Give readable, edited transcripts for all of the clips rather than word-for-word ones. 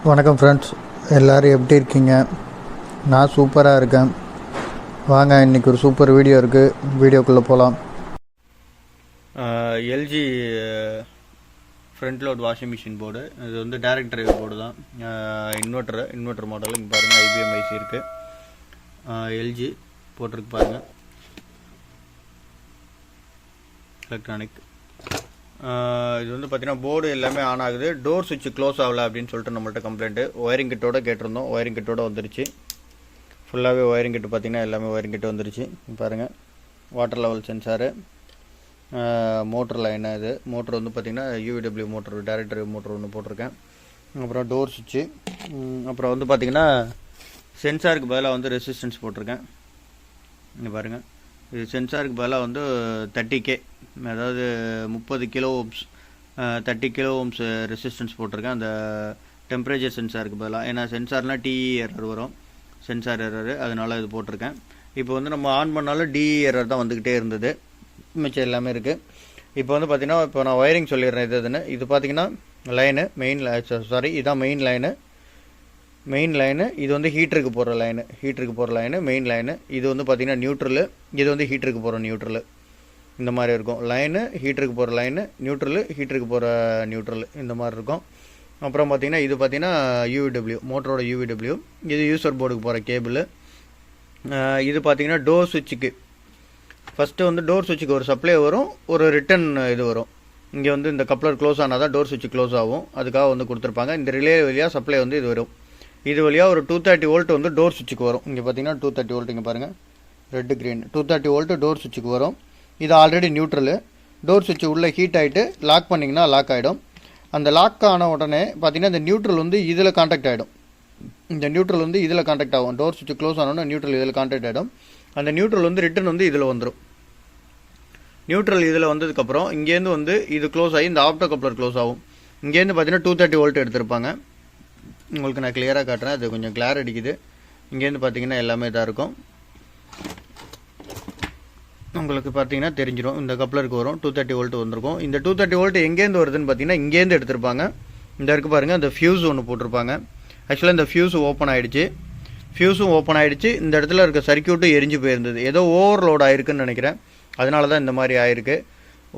வணக்கம் ஃப்ரெண்ட்ஸ், எல்லோரும் எப்படி இருக்கீங்க? நான் சூப்பராக இருக்கேன். வாங்க, இன்றைக்கி ஒரு சூப்பர் வீடியோ இருக்குது, வீடியோக்குள்ளே போகலாம். LG front load washing machine board. இது வந்து டைரக்ட் டிரைவ் போர்டு தான். Inverter model. இங்கே பாருங்கள், ஐபிஎம் ஐசி இருக்குது. எல்ஜி போட்டிருக்கு பாருங்கள், எலக்ட்ரானிக். இது வந்து பார்த்தீங்கன்னா போர்டு எல்லாமே ஆன் ஆகுது, டோர் சுவிட்ச் க்ளோஸ் ஆகலை அப்படின்னு சொல்லிட்டு நம்மள்ட்ட கம்ப்ளைண்ட்டு. ஒயரிங் கிட்டோட கேட்டிருந்தோம், ஒயரிங் கிட்டோட வந்துருச்சு. ஃபுல்லாகவே ஒயரிங் கிட்ட பார்த்தீங்கன்னா எல்லாமே ஒயரிங் கிட்ட வந்துருச்சு. பாருங்கள், water level sensor, motor line. இது மோட்ரு வந்து பார்த்திங்கன்னா யூவிடபிள்யூ மோட்ரு, டைரக்ட் மோட்ரு ஒன்று போட்டிருக்கேன். அப்புறம் டோர் சுவிட்சு. அப்புறம் வந்து பார்த்திங்கன்னா சென்சாருக்கு பதிலாக வந்து ரெசிஸ்டன்ஸ் போட்டிருக்கேன். இங்கே பாருங்கள், இது சென்சாருக்கு பதிலாக வந்து 30K, அதாவது 30 kilo ohms, 30 kilo ohms resistance போட்டிருக்கேன். அந்த டெம்பரேச்சர் சென்சாருக்கு பதிலாக, ஏன்னா சென்சார்னால் டிஇ எரர் வரும், சென்சார் எரரு, அதனால் இது போட்டிருக்கேன். இப்போ வந்து நம்ம ஆன் பண்ணாலும் டிஇ எரர் தான் வந்துக்கிட்டே இருந்தது, மிச்சம் எல்லாமே இருக்குது. இப்போ வந்து பார்த்திங்கன்னா, இப்போ நான் ஒயரிங் சொல்லிடுறேன். இது பார்த்திங்கன்னா லைனு, இதுதான் மெயின் லைனு. இது வந்து ஹீட்டருக்கு போகிற லைனு, மெயின் லைனு. இது வந்து பார்த்திங்கன்னா நியூட்ரலு, இது வந்து ஹீட்டருக்கு போகிற நியூட்ரலு. இந்த மாதிரி இருக்கும். லைனு ஹீட்டருக்கு போகிற லைனு, நியூட்ரலு ஹீட்டருக்கு போகிற நியூட்ரலு, இந்த மாதிரி இருக்கும். அப்புறம் பார்த்திங்கன்னா இது பார்த்திங்கன்னா யூவிடபிள்யூ, மோட்டரோட யூவிடபிள்யூ. இது யூசர் போர்டுக்கு போகிற கேபிள். இது பார்த்திங்கன்னா டோர் சுவிட்சுக்கு. ஃபஸ்ட்டு வந்து டோர் சுவிட்சுக்கு ஒரு சப்ளை வரும், ஒரு ரிட்டன் இது வரும். இங்கே வந்து இந்த கப்ளர் க்ளோஸ் ஆனால் தான் டோர் சுவிட்ச் க்ளோஸ் ஆகும், அதுக்காக வந்து கொடுத்துருப்பாங்க. இந்த ரிலே வழியாக சப்ளை வந்து இது வரும். இது வழியாக ஒரு 230 வோல்ட் வந்து டோர் சுவிட்சுக்கு வரும். இங்கே பார்த்தீங்கன்னா 230 வோல்ட், இங்கே பாருங்கள், ரெட்டு க்ரீன், 230 வோல்ட் டோர் சுவிட்சுக்கு வரும். இது ஆல்ரெடி நியூட்ரலு. டோர் சுவிட்ச் உள்ளே ஹீட் ஆகிட்டு லாக் பண்ணிங்கன்னா லாக் ஆகிடும். அந்த லாக் ஆன உடனே பார்த்தீங்கன்னா இந்த நியூட்ரல் வந்து இதில் கான்டாக்ட் ஆகிடும். இந்த நியூட்ரல் வந்து இதில் கான்டாக்ட் ஆகும். டோர் சுவிட்ச் க்ளோஸ் ஆனோன்னா நியூட்ரல் இதில் கான்டாக்ட் ஆகிடும். அந்த நியூட்ரல் வந்து ரிட்டன் வந்து இதில் வந்துடும். நியூட்ரல் இதில் வந்ததுக்கப்புறம் இங்கேருந்து வந்து இது க்ளோஸ் ஆகி இந்த ஆப்டோ கப்ளர் க்ளோஸ் ஆகும். இங்கேருந்து பார்த்தீங்கன்னா 230 வோல்ட் எடுத்திருப்பாங்க. உங்களுக்கு நான் கிளியராக காட்டுறேன், அது கொஞ்சம் கிளார் அடிக்குது. இங்கேருந்து பார்த்தீங்கன்னா எல்லாமே இதாக இருக்கும், உங்களுக்கு பார்த்தீங்கன்னா தெரிஞ்சிடும். இந்த கப்ளருக்கு வரும், 230 வோல்ட் வந்திருக்கும். இந்த 230 வோல்ட் எங்கேருந்து வருதுன்னு பார்த்தீங்கன்னா இங்கேருந்து எடுத்திருப்பாங்க. இந்த இருக்குது பாருங்கள், அந்த ஃபியூஸ் ஒன்று போட்டிருப்பாங்க. ஆக்சுவலாக இந்த ஃபியூஸ் ஓப்பன் ஆகிடுச்சு, இந்த இடத்துல இருக்க சர்க்யூட்டும் எரிஞ்சு போயிருந்தது. ஏதோ ஓவர்லோட் ஆகிருக்குன்னு நினைக்கிறேன், அதனால தான் இந்த மாதிரி ஆயிருக்கு.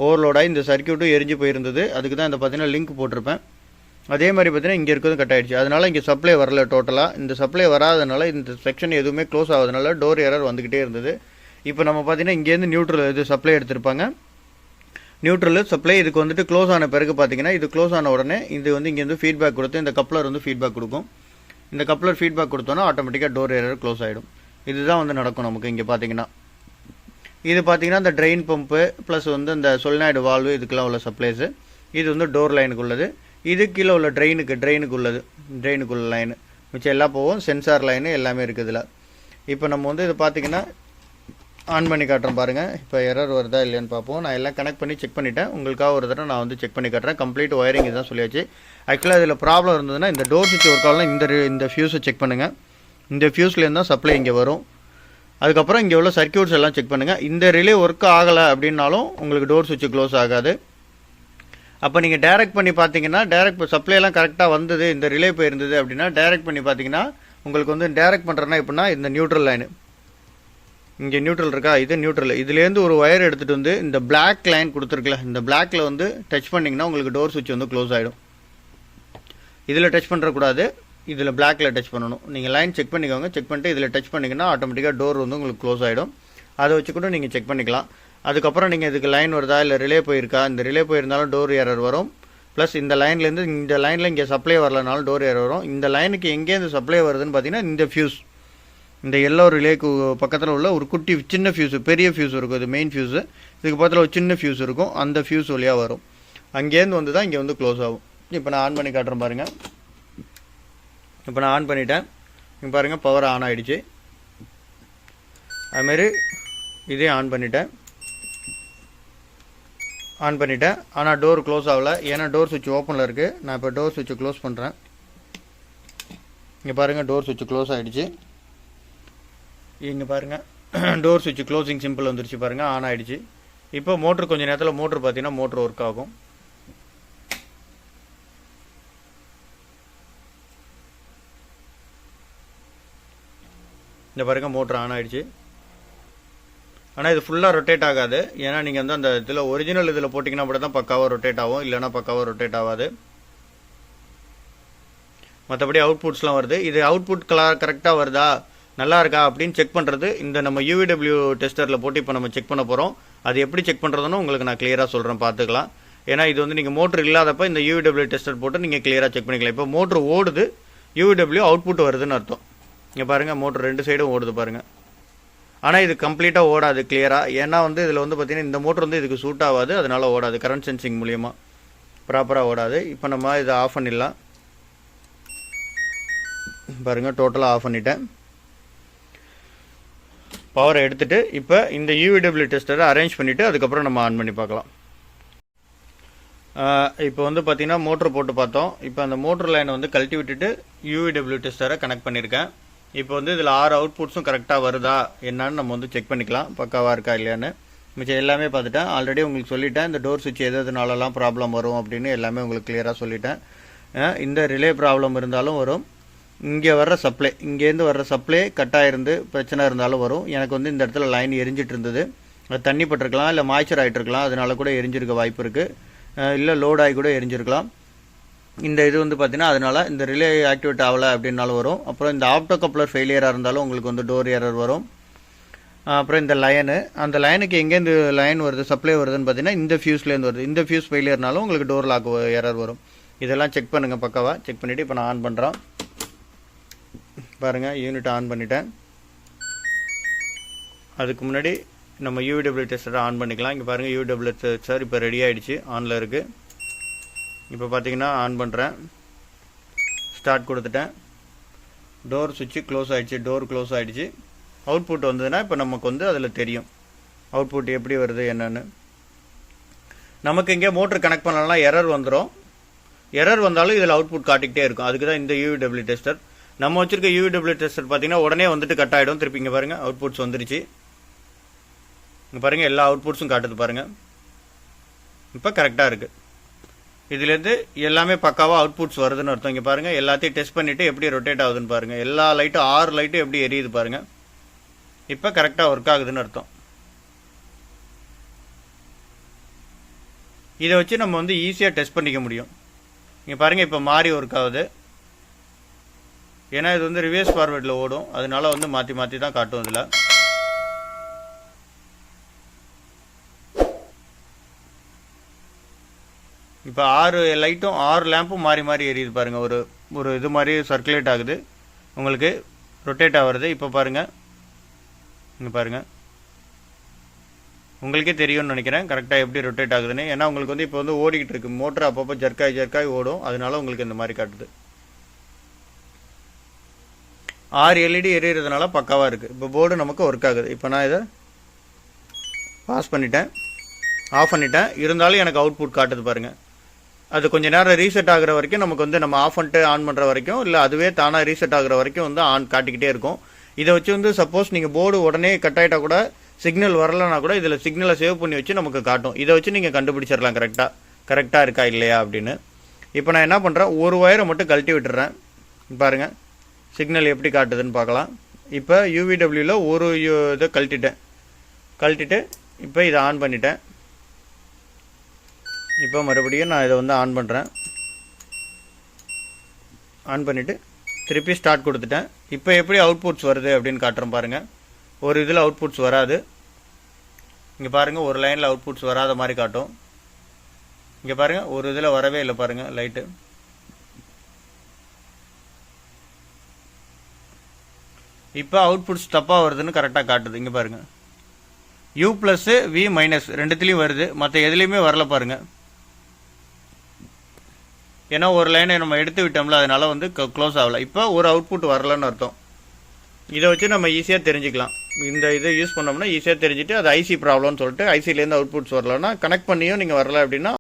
ஓவர்லோட் ஆகி இந்த சர்க்யூட்டும் எரிஞ்சு போயிருந்தது. அதுக்கு தான் இந்த பார்த்தீங்கன்னா லிங்க் போட்டிருப்பேன். அதே மாதிரி பார்த்தீங்கன்னா இங்கே இருக்கிறது கட் ஆகிடுச்சு. அதனால் இங்கே சப்ளை வரல. டோட்டலாக இந்த சப்ளை வராதனால இந்த செக்ஷன் எதுவுமே க்ளோஸ் ஆகாதனால டோர் எரர் வந்துக்கிட்டே இருந்தது. இப்போ நம்ம பார்த்தீங்கன்னா இங்கேருந்து நியூட்ரல் இது சப்ளை எடுத்திருப்பாங்க. நியூட்ரல் சப்ளை இதுக்கு வந்துட்டு க்ளோஸ் ஆன பிறகு பார்த்தீங்கன்னா, இது க்ளோஸ் ஆன உடனே இது வந்து இங்கேருந்து ஃபீட்பேக் கொடுத்து இந்த கப்ளர் வந்து ஃபீட்பேக் கொடுக்கும். இந்த கப்ளர் ஃபீட்பேக் கொடுத்தோன்னா ஆட்டோமேட்டிக்காக டோர் எரர் க்ளோஸ் ஆகிடும். இதுதான் வந்து நடக்கும் நமக்கு. இங்கே பார்த்தீங்கன்னா இது பார்த்தீங்கன்னா இந்த ட்ரெயின் பம்பு ப்ளஸ் வந்து இந்த சொலினாய்டு வால்வு, இதுக்கெல்லாம் உள்ள சப்ளைஸு. இது வந்து டோர் லைனுக்கு உள்ளது. இது கீழே உள்ள ட்ரெயினுக்குள்ள லைனு, மிச்சம் எல்லாம் போகும். சென்சார் லைனு எல்லாமே இருக்குது இதில். இப்போ நம்ம வந்து இது பார்த்திங்கன்னா ஆன் பண்ணி காட்டுறேன் பாருங்கள். இப்போ எரர் வருதா இல்லையான்னு பார்ப்போம். நான் எல்லாம் கனெக்ட் பண்ணி செக் பண்ணிவிட்டேன். உங்களுக்காக ஒரு தடவை நான் வந்து செக் பண்ணி காட்டுறேன். கம்ப்ளீட் ஒயரிங் இதுதான் சொல்லியாச்சு. ஆக்சுவலாக இதில் ப்ராப்ளம் இருந்ததுன்னா இந்த டோர் சுவிட்ச் ஒர்க் ஆகலாம், இந்த ஃபியூஸை செக் பண்ணுங்கள். இந்த ஃபியூஸ்லேருந்து தான் சப்ளை இங்கே வரும். அதுக்கப்புறம் இங்கே உள்ள சர்க்யூட்ஸ் எல்லாம் செக் பண்ணுங்கள். இந்த ரிலே ஒர்க் ஆகலை அப்படின்னாலும் உங்களுக்கு டோர் சுவிட்ச் க்ளோஸ் ஆகாது. அப்போ நீங்கள் டைரக்ட் பண்ணி பார்த்தீங்கன்னா, டைரக்ட் சப்ளைலாம் கரெக்டாக வந்தது, இந்த ரிலே போயிருந்தது அப்படின்னா டைரக்ட் பண்ணி பார்த்தீங்கன்னா உங்களுக்கு வந்து டைரக்ட் பண்ணுறேன்னா எப்படின்னா, இந்த நியூட்ரல் லைனு, இங்கே நியூட்ரல் இருக்கா, இது நியூட்ரல். இதுலேருந்து ஒரு ஒயர் எடுத்துகிட்டு வந்து இந்த பிளாக் லைன் கொடுத்துருக்குல, இந்த பிளாக்ல வந்து டச் பண்ணிங்கன்னா உங்களுக்கு டோர் சுவிட்ச் வந்து க்ளோஸ் ஆகிடும். இதில் டச் பண்ணுறக்கூடாது, இதில் பிளாக்ல டச் பண்ணணும். நீங்கள் லைன் செக் பண்ணிக்கோங்க. செக் பண்ணிட்டு இதில் டச் பண்ணிங்கன்னா ஆட்டோமேட்டிக்காக டோர் வந்து உங்களுக்கு க்ளோஸ் ஆகிடும். அதை வச்சு கூட நீங்கள் செக் பண்ணிக்கலாம். அதுக்கப்புறம் நீங்கள் இதுக்கு லைன் வருதா இல்லை ரிலே போயிருக்கா, இந்த ரிலே போயிருந்தாலும் டோர் எரர் வரும். ப்ளஸ் இந்த லைன்லேருந்து இந்த லைனில் இங்கே சப்ளை வரலனாலும் டோர் எரர் வரும். இந்த லைனுக்கு எங்கேருந்து சப்ளை வருதுன்னு பார்த்தீங்கன்னா இந்த ஃபியூஸ், இந்த எல்லோ ரிலேக்கு பக்கத்தில் உள்ள ஒரு குட்டி சின்ன ஃபியூஸு, பெரிய ஃபியூஸ் இருக்கும், இது மெயின் ஃபியூஸு. இதுக்கு பக்கத்தில் ஒரு சின்ன ஃபியூஸ் இருக்கும், அந்த ஃபியூஸ் வழியாக வரும். அங்கேருந்து வந்து தான் இங்கே வந்து க்ளோஸ் ஆகும். இப்போ நான் ஆன் பண்ணி காட்டுறேன் பாருங்கள். இப்போ நான் ஆன் பண்ணிட்டேன். இங்கே பாருங்கள், பவர் ஆன் ஆகிடுச்சு. அதுமாரி இதே ஆன் பண்ணிட்டேன். ஆனால் டோர் க்ளோஸ் ஆகலை, ஏன்னா டோர் சுவிட்ச் ஓப்பனில் இருக்குது. நான் இப்போ டோர் சுவிட்சை க்ளோஸ் பண்ணுறேன். இங்கே பாருங்கள், டோர் சுவிட்ச் க்ளோஸ் ஆகிடுச்சு. இங்கே பாருங்கள், டோர் சுவிட்ச் க்ளோசிங் சிம்பிள் வந்துருச்சு பாருங்கள், ஆன் ஆகிடுச்சு. இப்போ மோட்ரு கொஞ்சம் நேரத்தில் மோட்ரு பார்த்தீங்கன்னா மோட்ரு ஒர்க் ஆகும். இந்த பாருங்கள் மோட்ரு ஆன் ஆகிடுச்சு. ஆனால் இது ஃபுல்லாக ரொட்டேட் ஆகாது. ஏன்னா நீங்கள் வந்து அந்த இதில் ஒரிஜினல் இதில் போட்டிங்கன்னா மட்டும் தான் பக்காவாக ரொட்டேட் ஆகும், இல்லைனா பக்காவாக ரொட்டேட் ஆகாது. மற்றபடி அவுட்புட்ஸ்லாம் வருது. இது அவுட்புட் கரெக்டாக வருதா நல்லா இருக்கா அப்படின்னு செக் பண்ணுறது இந்த நம்ம UVW டெஸ்டரில் போட்டு இப்போ நம்ம செக் பண்ண போகிறோம். அது எப்படி செக் பண்ணுறதுன்னு உங்களுக்கு நான் கிளியராக சொல்கிறேன், பார்த்துக்கலாம். ஏன்னா இது வந்து நீங்கள் மோட்ரு இல்லாதப்போ இந்த UVW டெஸ்டர் போட்டு நீங்கள் கிளியராக செக் பண்ணிக்கலாம். இப்போ மோட்ரு ஓடுது, UVW அவுட்புட் வருதுன்னு அர்த்தம். இங்கே பாருங்கள் மோட்ரு 2 சைடும் ஓடுது பாருங்கள். ஆனால் இது கம்ப்ளீட்டாக ஓடாது கிளியராக. ஏன்னா வந்து இதில் வந்து பார்த்திங்கன்னா இந்த மோட்ரு வந்து இதுக்கு சூட் ஆகாது, அதனால் ஓடாது. கரண்ட் சென்சிங் மூலியமாக ப்ராப்பராக ஓடாது. இப்போ நம்ம இதை ஆஃப் பண்ணிடலாம். பாருங்கள் டோட்டலாக ஆஃப் பண்ணிட்டேன். பவரை எடுத்துகிட்டு இப்போ இந்த UVW டெஸ்டரை அரேஞ்ச் பண்ணிவிட்டு அதுக்கப்புறம் நம்ம ஆன் பண்ணி பார்க்கலாம். இப்போ வந்து பார்த்திங்கன்னா மோட்ரு போட்டு பார்த்தோம். இப்போ அந்த மோட்ரு லைனை வந்து கழட்டி விட்டுட்டு UVW டெஸ்டரை கனெக்ட் பண்ணியிருக்கேன். இப்போ வந்து இதில் 6 அவுட்புட்ஸும் கரெக்டாக வருதா என்னன்னு நம்ம வந்து செக் பண்ணிக்கலாம், பக்காவாக இருக்கா இல்லையான்னு. மிச்சம் எல்லாமே பார்த்துட்டேன். ஆல்ரெடி உங்களுக்கு சொல்லிட்டேன் இந்த டோர் சுவிட்ச் எதுனாலலாம் ப்ராப்ளம் வரும் அப்படின்னு எல்லாமே உங்களுக்கு கிளியராக சொல்லிட்டேன். இந்த ரிலே ப்ராப்ளம் இருந்தாலும் வரும். இங்கே வர்ற சப்ளை, இங்கேருந்து வர்ற சப்ளை கட் ஆகிருந்து பிரச்சனை இருந்தாலும் வரும். எனக்கு வந்து இந்த இடத்துல லைன் எரிஞ்சிட்டு இருந்தது, அது தண்ணி பட்டிருக்கலாம், இல்லை மாய்ச்சர் ஆகிட்டு இருக்கலாம், அதனால கூட எரிஞ்சிருக்க வாய்ப்பு இருக்குது. இல்லை லோட் ஆகி கூட எரிஞ்சிருக்கலாம். இந்த இது வந்து பார்த்தீங்கன்னா அதனால் இந்த ரிலே ஆக்டிவேட் ஆகலை அப்படின்னாலும் வரும். அப்புறம் இந்த ஆப்டோ கப்ளர் ஃபெயிலியராக இருந்தாலும் உங்களுக்கு வந்து டோர் எரர் வரும். அப்புறம் இந்த லைனு, அந்த லைனுக்கு எங்கேருந்து லைன் வருது சப்ளை வருதுன்னு பார்த்தீங்கன்னா இந்த ஃபியூஸ்லேருந்து வருது. இந்த ஃபியூஸ் ஃபெயிலியர்னாலும் உங்களுக்கு டோர் லாக் எரர் வரும். இதெல்லாம் செக் பண்ணுங்கள் பக்காவாக. செக் பண்ணிவிட்டு இப்போ நான் ஆன் பண்ணுறேன். பாருங்கள் யூனிட் ஆன் பண்ணிட்டேன். அதுக்கு முன்னாடி நம்ம UVW டெஸ்டரை ஆன் பண்ணிக்கலாம். இங்கே பாருங்கள் UVW டெஸ்டர் இப்போ ரெடி ஆகிடுச்சு, ஆனில் இருக்குது. இப்போ பார்த்தீங்கன்னா ஆன் பண்ணுறேன், ஸ்டார்ட் கொடுத்துட்டேன். டோர் சுவிட்சு க்ளோஸ் ஆகிடுச்சு, டோர் க்ளோஸ் ஆகிடுச்சு. அவுட்புட் வந்ததுன்னா இப்போ நமக்கு வந்து அதில் தெரியும் அவுட்புட் எப்படி வருது என்னன்னு. நமக்கு இங்கே மோட்ரு கனெக்ட் பண்ணலாம் எரர் வந்துடும். எரர் வந்தாலும் இதில் அவுட்புட் காட்டிக்கிட்டே இருக்கும். அதுக்கு தான் இந்த UVW டெஸ்டர். நம்ம வச்சுருக்க UVW டெஸ்டர் பார்த்தீங்கன்னா உடனே வந்துட்டு கட் ஆகிடும். திருப்பி இங்கே பாருங்கள் அவுட்புட்ஸ் வந்துருச்சு. இங்கே பாருங்கள் எல்லா அவுட்புட்ஸும் காட்டுது பாருங்கள். இப்போ கரெக்டாக இருக்குது. இதுலேருந்து எல்லாமே பக்காவாக அவுட்புட்ஸ் வருதுன்னு அர்த்தம். இங்கே பாருங்கள் எல்லாத்தையும் டெஸ்ட் பண்ணிவிட்டு எப்படி ரொட்டேட் ஆகுதுன்னு பாருங்கள். எல்லா லைட்டும் 6 லைட்டும் எப்படி எரியுது பாருங்கள். இப்போ கரெக்டாக ஒர்க் ஆகுதுன்னு அர்த்தம். இதை வச்சு நம்ம வந்து ஈஸியாக டெஸ்ட் பண்ணிக்க முடியும். இங்கே பாருங்கள் இப்போ மாறி ஒர்க் ஆகுது. ஏன்னா இது வந்து ரிவர்ஸ் ஃபார்வேர்டில் ஓடும், அதனால வந்து மாற்றி மாற்றி தான் காட்டும். இதில் இப்போ 6 லைட்டும் 6 லேம்பும் மாறி மாறி எரியுது பாருங்கள். ஒரு இது மாதிரி சர்க்குலேட் ஆகுது, உங்களுக்கு ரொட்டேட் ஆகுறது. இப்போ பாருங்கள், இங்கே பாருங்கள், உங்களுக்கே தெரியும்னு நினைக்கிறேன் கரெக்டாக எப்படி ரொட்டேட் ஆகுதுன்னு. ஏன்னா உங்களுக்கு வந்து இப்போ வந்து ஓடிக்கிட்டு இருக்கு மோட்டர், அப்பப்போ ஜர்க்காய் ஓடும், அதனால உங்களுக்கு இந்த மாதிரி காட்டுது. 6 LED எரியறதுனால பக்காவாக இருக்குது. இப்போ போர்டு நமக்கு ஒர்க் ஆகுது. இப்போ நான் இதை பாஸ் பண்ணிட்டேன், ஆஃப் பண்ணிட்டேன். இருந்தாலும் எனக்கு அவுட்புட் காட்டுது பாருங்கள். அது கொஞ்சம் நேரம் ரீசெட் ஆகிற வரைக்கும் நமக்கு வந்து நம்ம ஆஃப் பண்ணிட்டு ஆன் பண்ணுற வரைக்கும், இல்லை அதுவே தானாக ரீசெட் ஆகிற வரைக்கும் வந்து ஆன் காட்டிக்கிட்டே இருக்கும். இதை வச்சு வந்து சப்போஸ் நீங்கள் போர்டு உடனே கட் ஆகிட்டா கூட, சிக்னல் வரலன்னா கூட இதில் சிக்னலை சேவ் பண்ணி வச்சு நமக்கு காட்டும். இதை வச்சு நீங்கள் கண்டுபிடிச்சிடலாம் கரெக்டாக இருக்கா இல்லையா அப்படின்னு. இப்போ நான் என்ன பண்ணுறேன், ஒரு ஒயரை மட்டும் கழட்டி விட்டுறேன். பாருங்கள் சிக்னல் எப்படி காட்டுதுன்னு பார்க்கலாம். இப்போ UVWவில் ஒரு இதை கழட்டிட்டு இப்போ இதை ஆன் பண்ணிட்டேன். இப்போ மறுபடியும் நான் இதை வந்து ஆன் பண்ணுறேன். ஆன் பண்ணிவிட்டு திருப்பி ஸ்டார்ட் கொடுத்துட்டேன். இப்போ எப்படி அவுட்புட்ஸ் வருது அப்படின்னு காட்டுறேன் பாருங்கள். ஒரு இதில் அவுட்புட்ஸ் வராது. இங்கே பாருங்கள் ஒரு லைனில் அவுட்புட்ஸ் வராத மாதிரி காட்டும். இங்கே பாருங்கள் ஒரு இதில் வரவே இல்லை பாருங்கள் லைட்டு. இப்போ அவுட்புட்ஸ் தப்பாக வருதுன்னு கரெக்டாக காட்டுது. இங்கே பாருங்கள் U ப்ளஸ்ஸு V மைனஸ் ரெண்டுத்துலேயும் வருது, மற்ற எதுலேயுமே வரல பாருங்கள். ஏன்னா ஒரு லைனை நம்ம எடுத்து விட்டோம்ல, அதனால வந்து க்ளோஸ் ஆகலை. இப்போ ஒரு அவுட்புட் வரலன்னு அர்த்தம். இதை வச்சு நம்ம ஈஸியாக தெரிஞ்சுக்கலாம். இந்த இதை யூஸ் பண்ணோம்னா ஈஸியாக தெரிஞ்சுட்டு அது ஐசி ப்ராப்ளம்னு சொல்லிட்டு ஐசிலேருந்து அவுட்புட்ஸ் வரலன்னா கனெக்ட் பண்ணியும் நீங்கள் வரல அப்படின்னா